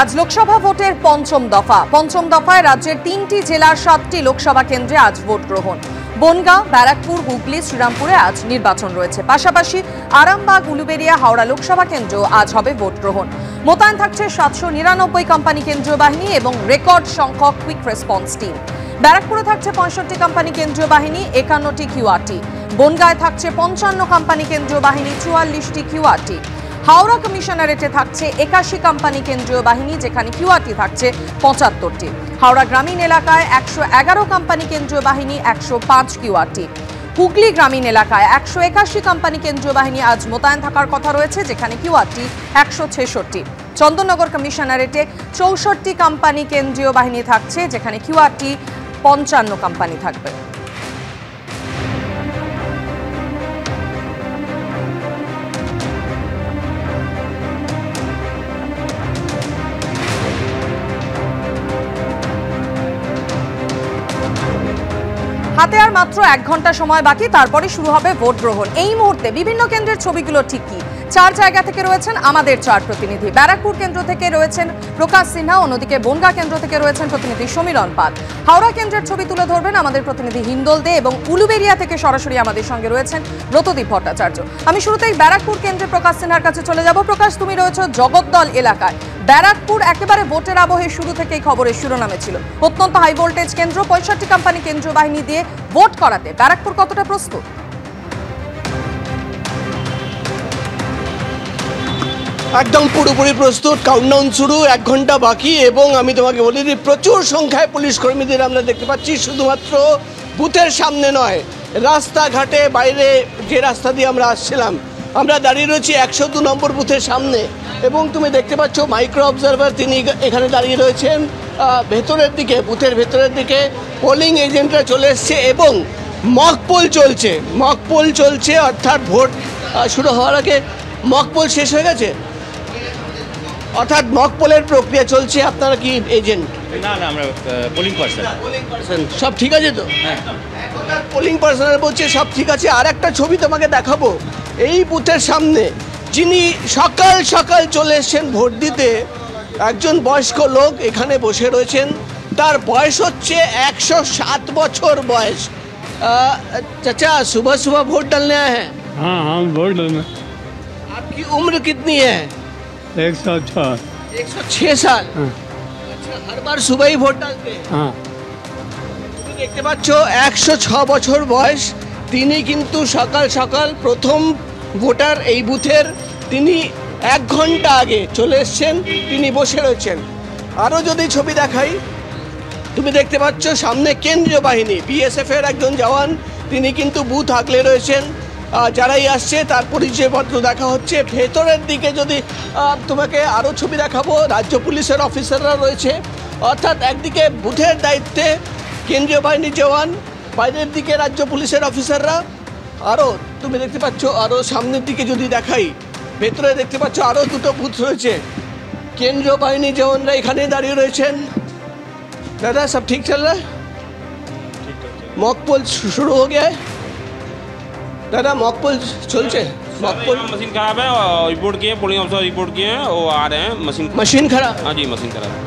আজ লোকসভা ভোটের পঞ্চম দফায় রাজ্যের 3টি জেলার 7টি লোকসভা কেন্দ্রে আজ ভোট গ্রহণ। বনগাঁ, ব্যারাকপুর, হুগলি, শ্রীরামপুরে আজ নির্বাচন রয়েছে। পাশাপাশি আরামবাগ, উলুবেড়িয়া, হাওড়া লোকসভা কেন্দ্র আজ হবে ভোট গ্রহণ। মোতায়েন থাকছে 799 কোম্পানি কেন্দ্রীয় বাহিনী এবং রেকর্ড সংখ্যক কুইক রেসপন্স টিম। ব্যারাকপুরে থাকছে 65 কোম্পানি কেন্দ্রীয় বাহিনী, 51টি কিউআরটি। বনগাঁয় থাকছে 55 কোম্পানি কেন্দ্রীয় বাহিনী, 44টি কিউআরটি। হাওড়া কমিশনারেটে থাকছে 81 কোম্পানি কেন্দ্রীয় বাহিনী, যেখানে কিউআরটি থাকছে 75টি। হাওড়া গ্রামীণ এলাকায় 111 কোম্পানি কেন্দ্রীয় বাহিনী, 105 কিউআরটি। হুগলি গ্রামীণ এলাকায় 181 কোম্পানি কেন্দ্রীয় বাহিনী আজ মোতায়েন থাকার কথা রয়েছে, যেখানে কিউআরটি 166। চন্দননগর কমিশনারেটে 64 কোম্পানি কেন্দ্রীয় বাহিনী থাকছে, যেখানে কিউআরটি 55 কোম্পানি থাকবে। হাতে আর মাত্র 1 ঘন্টা সময় বাকি, তারপরে শুরু হবে ভোট গ্রহণ। এই মুহূর্তে বিভিন্ন কেন্দ্রের ছবিগুলো ঠিক কি? 4 জায়গা থেকে রয়েছেন আমাদের 4 প্রতিনিধি। ব্যারাকপুর কেন্দ্র থেকে রয়েছেন প্রকাশ সিনহা, অন্যদিকে বনগাঁ কেন্দ্র থেকে রয়েছেন প্রতিনিধি সমীরণ পাল। হাওড়া কেন্দ্রের ছবি তুলে ধরবেন আমাদের প্রতিনিধি হিন্দল দে, এবং উলুবেড়িয়া থেকে সরাসরি আমাদের সঙ্গে রয়েছেন ব্রতদীপ ভট্টাচার্য। আমি শুরুতেই ব্যারাকপুর কেন্দ্রে প্রকাশ সিনহার কাছে চলে যাব। প্রকাশ, তুমি রয়েছে জগদ্দল এলাকায়। ব্যারাকপুর একেবারে ভোটের আবহে শুরু থেকেই খবরের শিরোনামে ছিল। অত্যন্ত হাই ভোল্টেজ কেন্দ্র, 65 কোম্পানি কেন্দ্রীয় বাহিনী দিয়ে ভোট করাতে ব্যারাকপুর কতটা প্রস্তুত? একদম পুরোপুরি প্রস্তুত। কাউন্টডাউন শুরু, 1 ঘন্টা বাকি, এবং আমি তোমাকে বলি যে প্রচুর সংখ্যায় পুলিশ কর্মীদের আমরা দেখতে পাচ্ছি। শুধুমাত্র বুথের সামনে নয়, রাস্তাঘাটে বাইরে যে রাস্তা দিয়ে আমরা আসছিলাম, আমরা দাঁড়িয়ে রয়েছি 102 নম্বর বুথের সামনে, এবং তুমি দেখতে পাচ্ছ মাইক্রো অবজারভার তিনি এখানে দাঁড়িয়ে রয়েছেন। ভেতরের দিকে, বুথের ভেতরের দিকে পোলিং এজেন্টরা চলে এসছে এবং মক পোল চলছে, অর্থাৎ ভোট শুরু হওয়ার আগে মক পোল শেষ হয়ে গেছে, অর্থাৎ মক পোলের প্রক্রিয়া চলছে। আপনারা কি এজেন্ট? না, আমরা পোলিং পার্সন। সব ঠিক আছে তো? হ্যাঁ, পোলিং পার্সনের বলছে সব ঠিক আছে। আর একটা ছবি তোমাকে দেখাবো। এই বুথের সামনে যিনি সকাল সকাল চলে এসছেন ভোট দিতে, একজন বয়স্ক লোক এখানে বসে রয়েছেন। তার বয়স হচ্ছে 107 বছর বয়স। चाचा, सुबह सुबह वोट डालने आए हैं? हाँ वोट डालना। आपकी उम्र कितनी है? 106। 106 साल। अच्छा, हर बार सुबह ही भोट डालते हैं? हाँ। তুমি দেখতে পাচ্ছ 106 বছর বয়স। তিনি কিন্তু সকাল সকাল প্রথম ভোটার এই বুথের। তিনি 1 ঘন্টা আগে চলে এসছেন, তিনি বসে রয়েছেন। আরও যদি ছবি দেখাই, তুমি দেখতে পাচ্ছ সামনে কেন্দ্রীয় বাহিনী, বিএসএফ এর একজন জওয়ান, তিনি কিন্তু বুথ আগলে রয়েছেন। যারাই আসছে তার পরিচয়পত্র দেখা হচ্ছে। ভেতরের দিকে যদি তোমাকে আরও ছবি দেখাবো, রাজ্য পুলিশের অফিসাররা রয়েছে। অর্থাৎ একদিকে বুথের দায়িত্বে কেন্দ্রীয় বাহিনীর জওয়ান, বাইরের দিকে রাজ্য পুলিশের অফিসাররা। আরও তুমি দেখতে পাচ্ছ, আরও সামনের দিকে যদি দেখাই, ভেতরে দেখতে পাচ্ছ আরও 2টো বুথ রয়েছে। কেন্দ্রীয় বাহিনীর জওয়ানরা এখানে দাঁড়িয়ে রয়েছেন। दादा, सब ठीक चल रहा है? मॉक पोल शुरू हो गया है दादा? मॉक पोल चलছে? मॉक पोल मशीन खराब है और रिपोर्ट किए, पोलिंग अफसर रिपोर्ट किए हैं, वो आ रहे हैं। मशीन खराब? हाँ जी, मशीन खराब है।